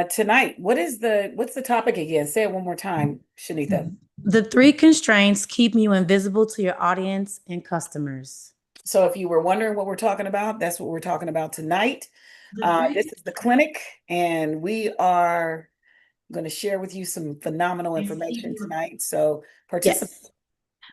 tonight. What's the topic again? Say it one more time, Shanitha. The three constraints keeping you invisible to your audience and customers. So if you were wondering what we're talking about, that's what we're talking about tonight. The This three is the clinic, and we are going to share with you some phenomenal constraints keep information you. tonight. So participate. Yes.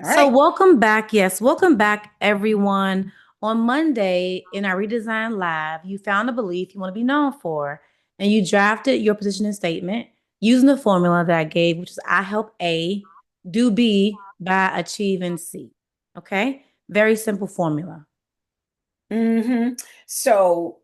All So right. welcome back. Yes, welcome back, everyone. On Monday in our Redesign Live, you found a belief you want to be known for, and you drafted your positioning statement using the formula that I gave, which is I help A do B by achieving C. Okay, very simple formula. Mm-hmm. So,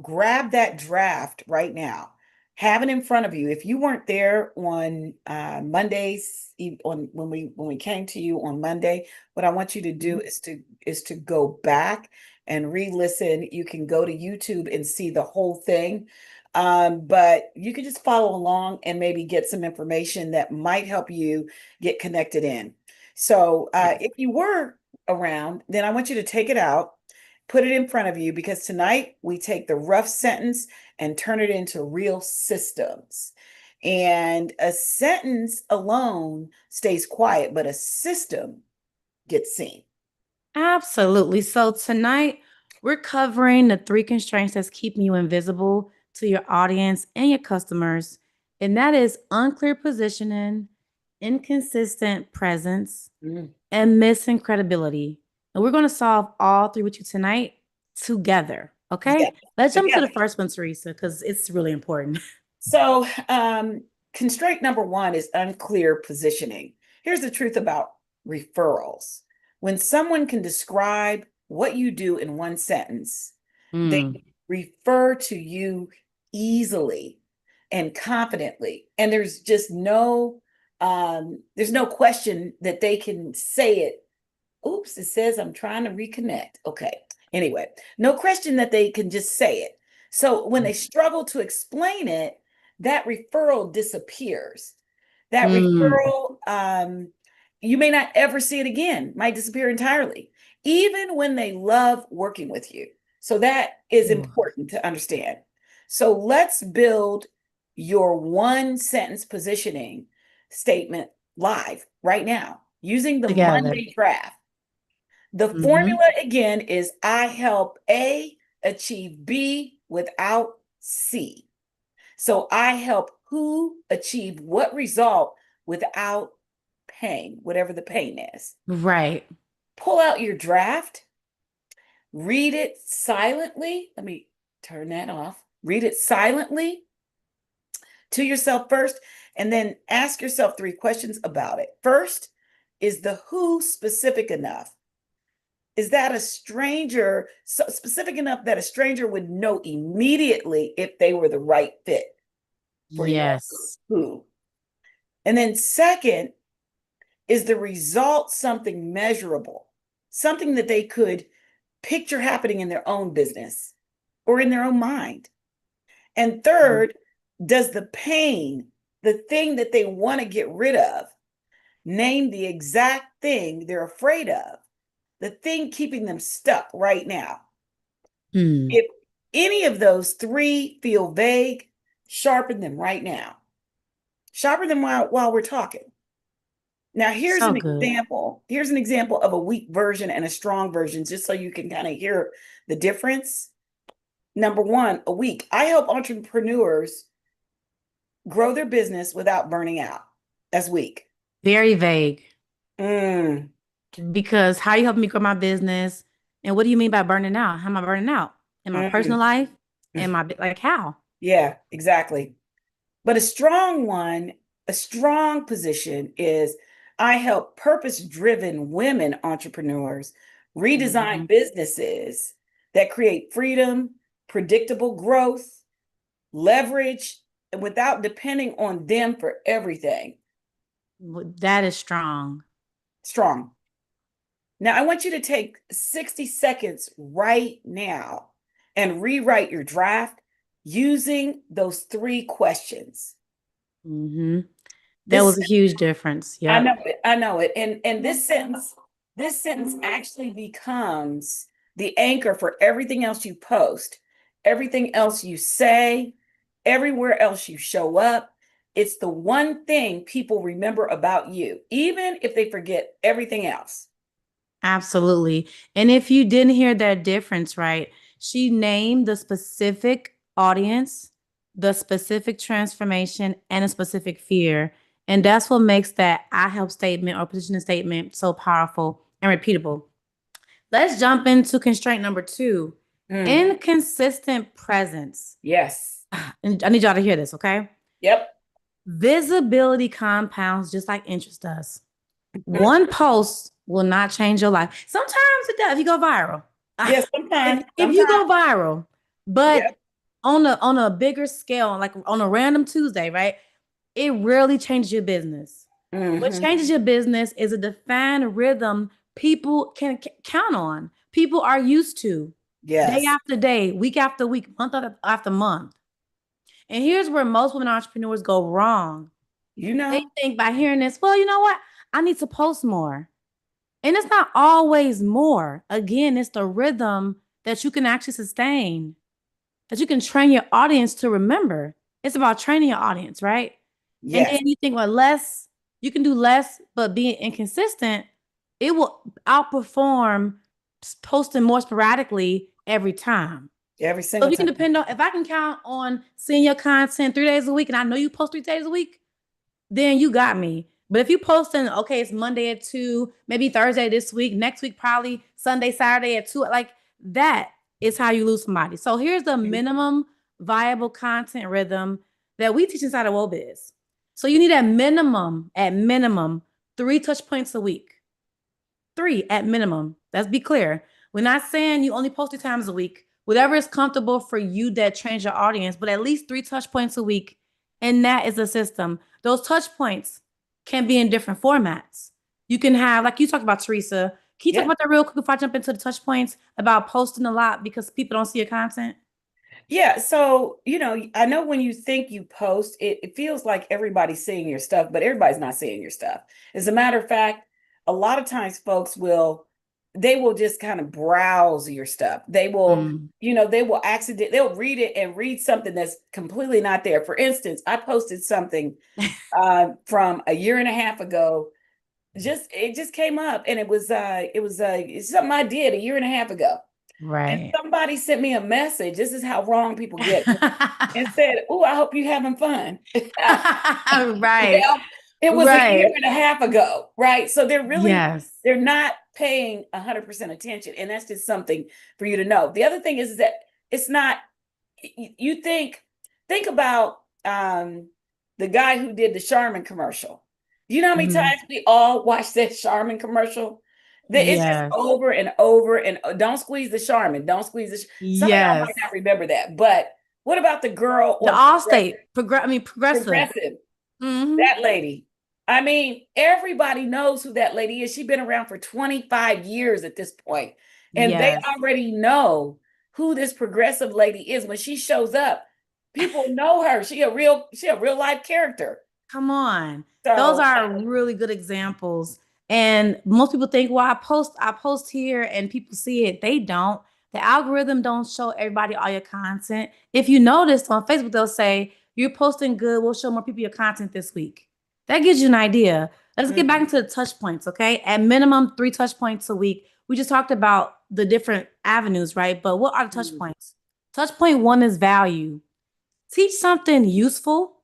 grab that draft right now. Have it in front of you. If you weren't there on Mondays, on when we came to you on Monday, what I want you to do is to go back and re-listen. You can go to YouTube and see the whole thing. But you can just follow along and maybe get some information that might help you get connected in. So, if you were around, then I want you to take it out, put it in front of you, because tonight we take the rough sentence and turn it into real systems. And a sentence alone stays quiet, but a system gets seen. Absolutely. So tonight we're covering the three constraints that's keeping you invisible to your audience and your customers. And that is unclear positioning, inconsistent presence, Mm. and missing credibility. And we're going to solve all three with you tonight together. Yeah, Okay. Let's jump to the together. first one, Teresa, because it's really important. So, constraint number one is unclear positioning. Here's the truth about referrals. When someone can describe what you do in one sentence, they Mm, refer to you easily and confidently. And there's no question that they can say it. Oops, it says I'm trying to reconnect. Okay. Anyway, no question that they can just say it. So when they struggle to explain it, that referral disappears. That mm, referral, you may not ever see it again, might disappear entirely, even when they love working with you. So that is ooh, important to understand. So let's build your one sentence positioning statement live right now using the together. Monday draft. The Hmm. formula again is I help A achieve B without C. So I help who achieve what result without pain, whatever the pain is. Right. Pull out your draft, read it silently. Let me turn that off. Read it silently to yourself first, and then ask yourself three questions about it. First, is the who specific enough? Is that a stranger, so specific enough that a stranger would know immediately if they were the right fit for your Yes. who? And then second, is the result something measurable, something that they could picture happening in their own business or in their own mind? And third, does the pain, the thing that they want to get rid of, name the exact thing they're afraid of, the thing keeping them stuck right now? Mm. If any of those three feel vague, sharpen them right now. Sharpen them while we're talking. Now, here's So an good. example. Here's an example of a weak version and a strong version, just so you can kind of hear the difference. Number one, a weak. I help entrepreneurs grow their business without burning out. That's weak. Very vague. Mm, Because how you helping me grow my business? And what do you mean by burning out? How am I burning out? In my personal mm. life? And my like how? Yeah, exactly. But a strong one, a strong position is I help purpose driven women entrepreneurs redesign Mhm. businesses that create freedom, predictable growth, leverage, without depending on them for everything. That is strong. Strong. Now, I want you to take 60 seconds right now and rewrite your draft using those three questions. Hmm. That This was a huge difference. I Yep. know it. I know it. And this sentence actually becomes the anchor for everything else you post, everything else you say, everywhere else you show up. It's the one thing people remember about you, even if they forget everything else. Absolutely. And if you didn't hear that difference, right? She named the specific audience, the specific transformation, and a specific fear. And that's what makes that I help statement or positioning statement so powerful and repeatable. Let's jump into constraint number 2, Mm, inconsistent presence. yes. And I need y'all to hear this, okay? Yep. Visibility compounds just like interest does. One post will not change your life. Sometimes it does if you go viral. Yes, sometimes, If you sometimes. go viral, but Yep. on a bigger scale, like on a random Tuesday, right? It rarely changes your business. What Hmm. changes your business is a defined rhythm people can count on. People are used to day Yes. after day, week after week, month after month. And here's where most women entrepreneurs go wrong. You They know? think by hearing this, well, you know what? I need to post more. And it's not always more. Again, it's the rhythm that you can actually sustain, that you can train your audience to remember. It's about training your audience, right? And then Yes. you think, well, less, you can do less, but being inconsistent, it will outperform posting more sporadically every time. Every So if single you can time. depend on, if I can count on seeing your content 3 days a week, and I know you post 3 days a week, then you got me. But if you posting, okay, it's Monday at 2, maybe Thursday this week, next week, probably Sunday, Saturday at 2, like that is how you lose somebody. So here's the minimum viable content rhythm that we teach inside of Wobiz. So you need at minimum, 3 touch points a week. 3 at minimum. Let's be clear. We're not saying you only post 2 times a week. Whatever is comfortable for you that trains your audience, but at least 3 touch points a week. And that is a system. Those touch points can be in different formats. You can have, like you talked about, Teresa. Can you talk Yep. about that real quick before I jump into the touch points about posting a lot because people don't see your content? Yeah, so I know when you think you post, it feels like everybody's seeing your stuff, but everybody's not seeing your stuff. As a matter of fact, a lot of times folks they will just kind of browse your stuff. Mm. They will they'll read it and read something that's completely not there. For instance, I posted something from a year and a half ago. It just came up, and it's something I did a year and a half ago. And Right. somebody sent me a message. This is how wrong people get, and said, "Oh, I hope you're having fun." Right. Well, it was a year Right. and a half ago, right? So Yes. they're not paying 100% attention, and that's just something for you to know. The other thing is that it's not. You think about the guy who did the Charmin commercial. You know how many Mhm. times we all watch that Charmin commercial? It's just Yes. over and over and don't squeeze the Charmin. Don't squeeze the. Some of y'all might not Yes. remember that, but what about the girl The on Allstate, progressive. Progressive? Hmm. That lady. I mean, everybody knows who that lady is. She's been around for 25 years at this point, and they Yes. already know who this progressive lady is. When she shows up, people know her. She a real life character. Come on. Those So, are really good examples. And most people think, well, I post here and people see it. They don't. The algorithm don't show everybody all your content. If you notice on Facebook, they'll say, you're posting good, we'll show more people your content this week. That gives you an idea. Let's get back mm, into the touch points, okay? At minimum, 3 touch points a week. We just talked about the different avenues, right? But what are the touch mm, points? Touch point 1 is value. Teach something useful,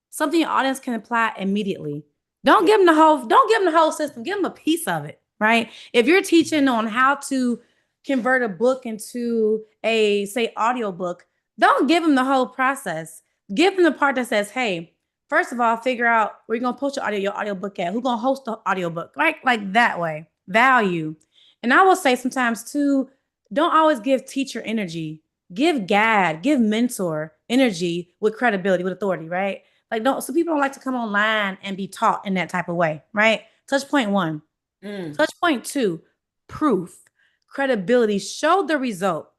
something your audience can apply immediately. yeah, Don't give them the whole system. Give them a piece of it, right? If you're teaching on how to convert a book into a say audio book, don't give them the whole process. Give them the part that says, hey, first of all, figure out where you're gonna post your audio book at, who's gonna host the audio book, right? Like that way. Value. And I will say sometimes too, don't always give teacher energy. Give guide, give mentor energy with credibility, with authority, right? Like, don't, so people don't like to come online and be taught in that type of way, right? Touch point 1. mm, Touch point 2, proof, credibility. Show the result.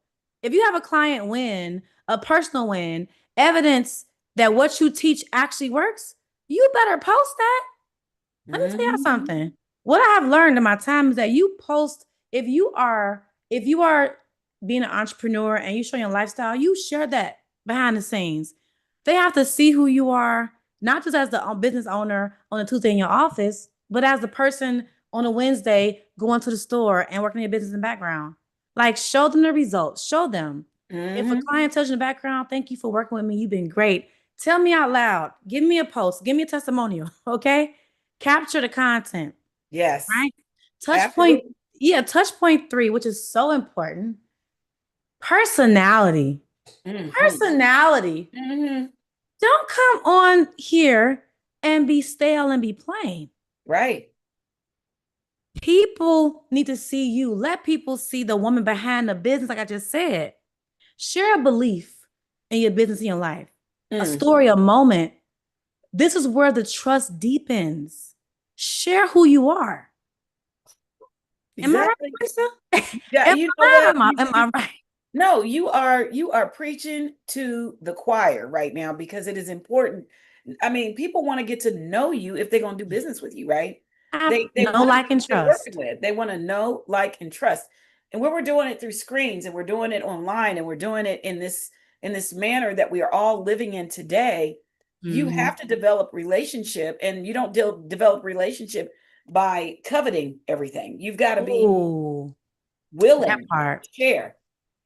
If you have a client win, a personal win, evidence that what you teach actually works, you better post that. Let me tell y'all mm. something. What I have learned in my time is that you post, if you are being an entrepreneur and you show your lifestyle, you share that behind the scenes. They have to see who you are, not just as the business owner on a Tuesday in your office, but as the person on a Wednesday going to the store and working in your business in the background. Like, show them the results. Show them. If a Mm-hmm. client tells you in the background, thank you for working with me. You've been great. Tell me out loud. Give me a post. Give me a testimonial. Okay. Capture the content, Yes, right? Touch point, absolutely. yeah, touch point three, which is so important. Personality. Mm-hmm. Personality. Mm-hmm. Don't come on here and be stale and be plain. Right. People need to see you. Let people see the woman behind the business, like I just said. Share a belief in your business, in your life, a Mm. story, a moment. This is where the trust deepens. Share who you are. Am I right, Exactly. Lisa? Yeah, Am you I know right? what? Am I right? No, you are preaching to the choir right now because it is important. I mean, people want to get to know you if they're going to do business with you, right? They No, want to know like, and who they're working trust. with. They want to know, like, and trust. And when we're doing it through screens and we're doing it online and we're doing it in this manner that we are all living in today, you Mm-hmm. have to develop relationship, and you don't develop relationship by coveting everything. You've got to be Ooh, that willing part. to share.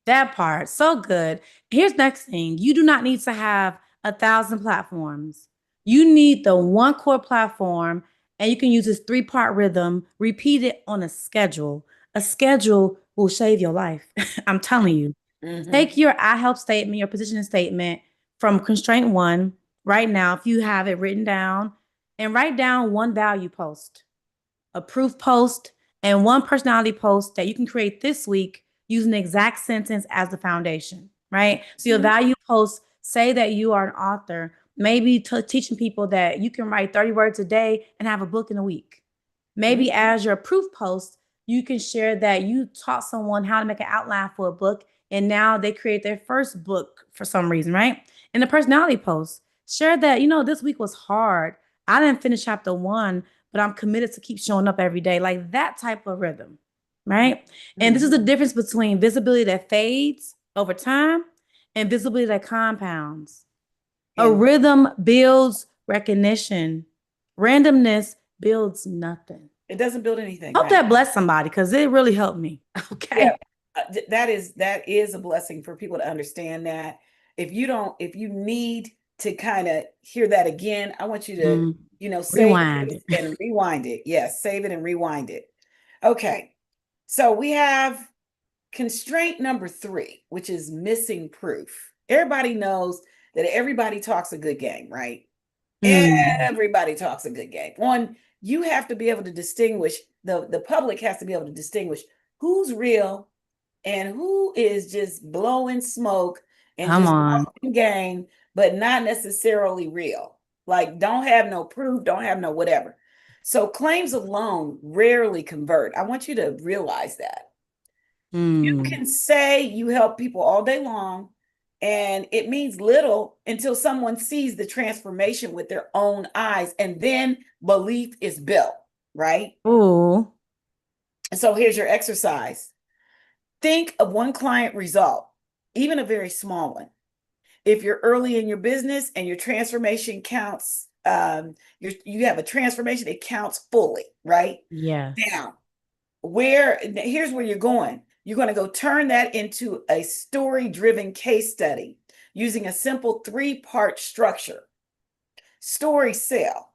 That part, so good. Here's next thing. You do not need to have 1,000 platforms. You need the one core platform, and you can use this three-part rhythm, repeat it on a schedule. A schedule will save your life. I'm telling you. Mm-hmm. Take your I help statement, your positioning statement from constraint one right now, if you have it written down, and write down one value post, a proof post, and one personality post that you can create this week using the exact sentence as the foundation, right? So your Mm-hmm. value post, say that you are an author, maybe teaching people that you can write 30 words a day and have a book in a week. Maybe as your proof post, you can share that you taught someone how to make an outline for a book and now they create their first book for some reason, right? In the personality post, share that, this week was hard. I didn't finish chapter one, but I'm committed to keep showing up every day. Like that type of rhythm, right? And this is Mm-hmm. the difference between visibility that fades over time and visibility that compounds. A And rhythm builds recognition, randomness builds nothing. it doesn't build anything, Hope right? that blessed somebody because it really helped me. Yeah, Okay. that is a blessing for people to understand that. If you need to kind of hear that again, I want you to, Mm, save rewind this it. and rewind it. Yes, save it and rewind it. Okay. So we have constraint number three, which is missing proof. Everybody knows that everybody talks a good game, right? Mm, Everybody talks a good game. One, you have to be able to distinguish, the public has to be able to distinguish who's real and who is just blowing smoke and come just on. talking game, but not necessarily real. Like, don't have no proof, don't have no whatever. So claims alone rarely convert. I want you to realize that. You Mm, can say you help people all day long, and it means little until someone sees the transformation with their own eyes, and then belief is built, right? ooh, And so here's your exercise. Think of one client result, even a very small one. If you're early in your business and your transformation counts, you have a transformation, it counts fully, right? yes. Now, here's where you're going. You're going to go turn that into a story driven case study using a simple three-part structure. Story sell.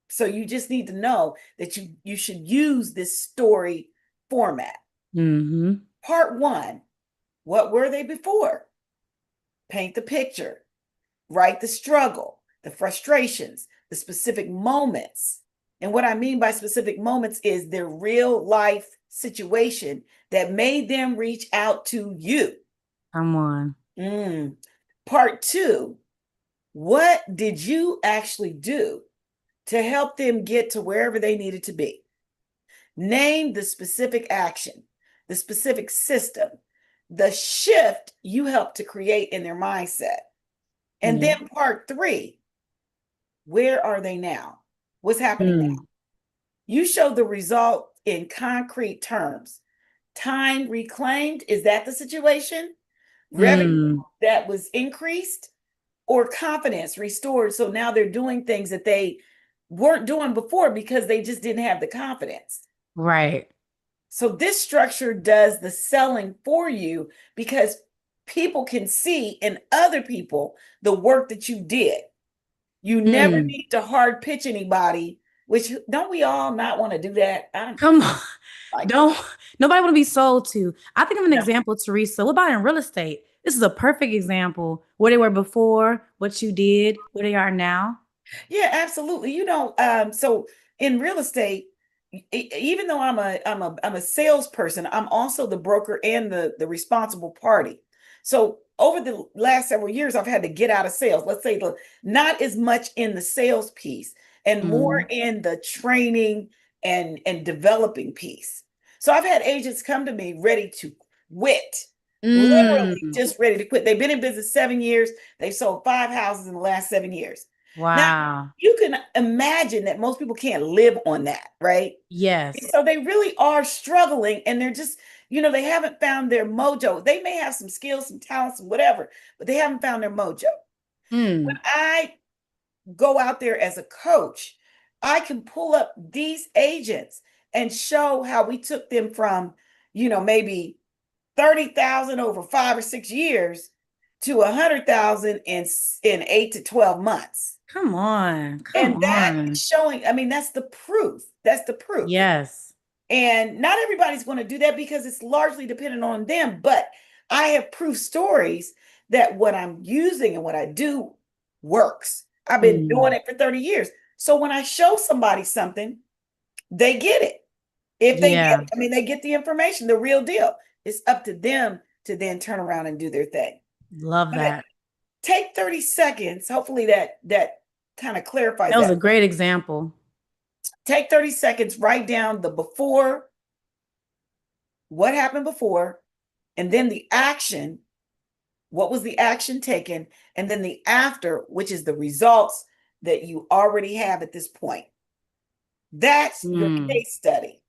So you just need to know that you should use this story format. Mm-hmm. Part one, what were they before? Paint the picture, write the struggle, the frustrations, the specific moments. And what I mean by specific moments is their real life situation that made them reach out to you. Come on. Mm. Part two, what did you actually do to help them get to wherever they needed to be? Name the specific action, the specific system, the shift you helped to create in their mindset. And Yeah. then part three, where are they now? What's happening now? Mm, You show the result in concrete terms. Time reclaimed, is that the situation? Revenue mm, that was increased, or confidence restored. So now they're doing things that they weren't doing before because they just didn't have the confidence. Right. So this structure does the selling for you because people can see in other people the work that you did. You never Mm. need to hard pitch anybody, which don't we all not want to do that? I don't Come on. like that. Don't nobody want to be sold to. I think of an No. example, Teresa. What about in real estate? This is a perfect example. Where they were before, what you did, where they are now. Yeah, absolutely. So in real estate, even though I'm a salesperson, I'm also the broker and the responsible party. So over the last several years, I've had to get out of sales. Let's say not as much in the sales piece and more Mm. in the training and developing piece. So I've had agents come to me ready to quit, literally Mm. just ready to quit. They've been in business 7 years. They've sold 5 houses in the last 7 years. Now, Wow. you can imagine that most people can't live on that, right? Yes. So they really are struggling and they're just, they haven't found their mojo. They may have some skills, some talents, and whatever, but they haven't found their mojo. When Mm. I go out there as a coach, I can pull up these agents and show how we took them from, maybe 30,000 over 5 or 6 years to 100,000 in 8 to 12 months. Come on. Come And that is on. showing, I mean, that's the proof. That's the proof. Yes. And not everybody's going to do that because it's largely dependent on them. But I have proof stories that what I'm using and what I do works. I've been doing Mm. it for 30 years. So when I show somebody something, they get it. If they get Yeah. it, I mean, they get the information, the real deal. It's up to them to then turn around and do their thing. Love But that. take 30 seconds. Hopefully that kind of clarifies That was that. a great example. Take 30 seconds, write down the before, what happened before, and then the action, what was the action taken, and then the after, which is the results that you already have at this point. That's your Mm. case study.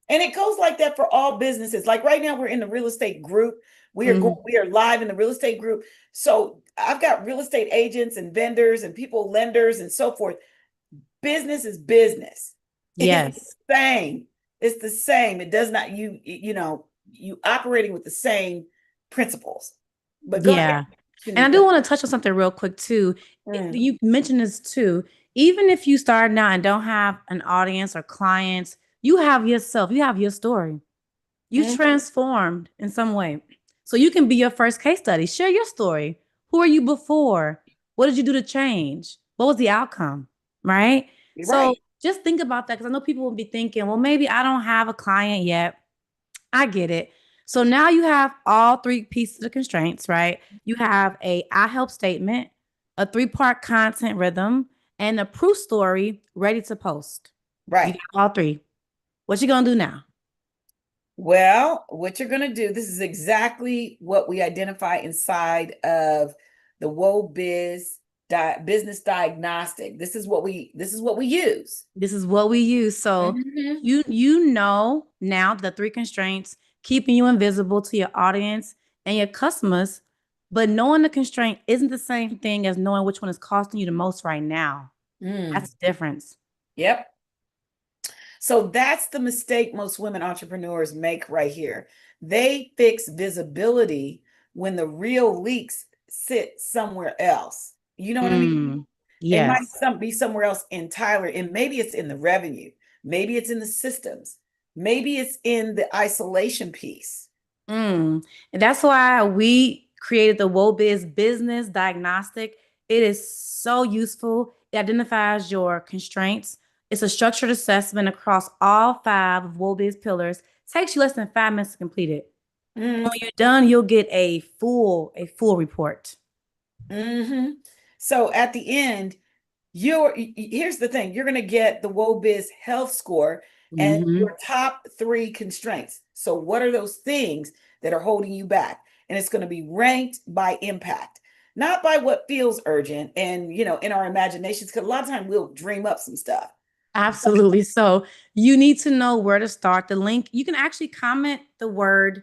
And it goes like that for all businesses. Like right now, we're in the real estate group. Mhm. We are live in the real estate group. So I've got real estate agents and vendors and people, lenders, and so forth. Business is business. It's Yes. the same. It's the same. It does not, you operating with the same principles. But go ahead. Yeah. And I Shanika. do want to touch on something real quick too. Mm, You mentioned this too. Even if you start now and don't have an audience or clients, you have yourself, you have your story. You mm, transformed in some way. So you can be your first case study. Share your story. Who are you before? What did you do to change? What was the outcome? Right? you're So right. just think about that because I know people will be thinking, well, maybe I don't have a client yet. I get it. So now you have all three pieces of constraints, right? You have a I help statement, a three-part content rhythm, and a proof story ready to post. You Right. got all three. What you gonna do now? Well, what you're going to do, this is exactly what we identify inside of the Business Diagnostic. This is what we use. This is what we use. So Mhm. you know now the three constraints keeping you invisible to your audience and your customers, but knowing the constraint isn't the same thing as knowing which one is costing you the most right now. Mm. That's the difference. Yep. So that's the mistake most women entrepreneurs make right here. They fix visibility when the real leaks sit somewhere else. You know what I mean? Mm, They might yes. be somewhere else entirely, and maybe it's in the revenue, maybe it's in the systems, maybe it's in the isolation piece. Mm. And that's why we created the Wobiz Business Diagnostic. It is so useful. It identifies your constraints. It's a structured assessment across all five of Wobiz pillars. Takes you less than 5 minutes to complete it. When Mm, you're done, you'll get a full report. hmm So at the end, here's the thing, you're going to get the Wobiz health score and Hmm. your top three constraints. So what are those things that are holding you back? And it's going to be ranked by impact, not by what feels urgent and in our imaginations, because a lot of times we'll dream up some stuff. Absolutely. So you need to know where to start. The link, you can actually comment the word.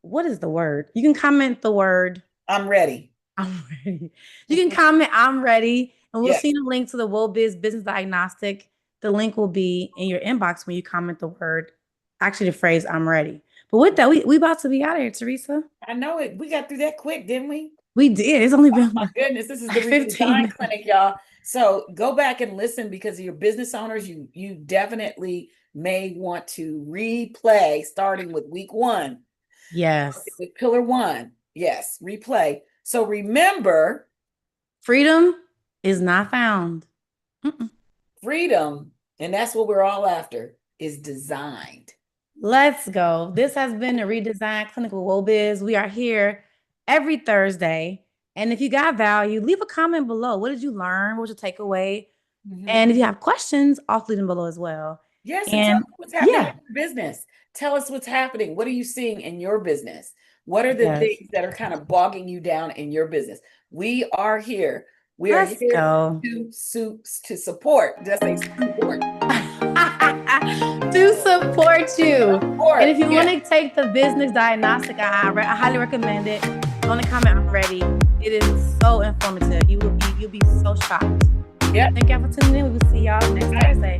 What is the word? You can comment the word I'm ready. I'm ready. You can comment, I'm ready. And we'll Yes, see the link to the Wobiz Business Diagnostic. The link will be in your inbox when you comment the word, actually the phrase, I'm ready. But with that, we about to be out of here, Teresa. I know it. We got through that quick, didn't we? We did. It's only been My goodness, this is the like 15 Redesign minutes. Clinic, y'all. So go back and listen because your business owners, you definitely may want to replay starting with week 1 Yes. with pillar 1. Yes, replay. So remember, Freedom is not found. Mm-mm. freedom, and that's what we're all after, is designed. Let's go. This has been a Redesign Clinical Wobiz. We are here every Thursday. And if you got value, leave a comment below. What did you learn? What was your takeaway? And if you have questions, also leave them below as well. Yes, and tell And us what's happening yeah, in your business. Tell us what's happening. What are you seeing in your business? What are the yes. things that are kind of bogging you down in your business? We are here. We are Let's here go. to support. Did I say support? To support you. And Support. if you Yeah. want to take the business diagnostic, I highly recommend it. On the comment, I'm ready. It is so informative. You'll be so shocked. Yeah. Thank y'all for tuning in. We will see y'all next Thursday.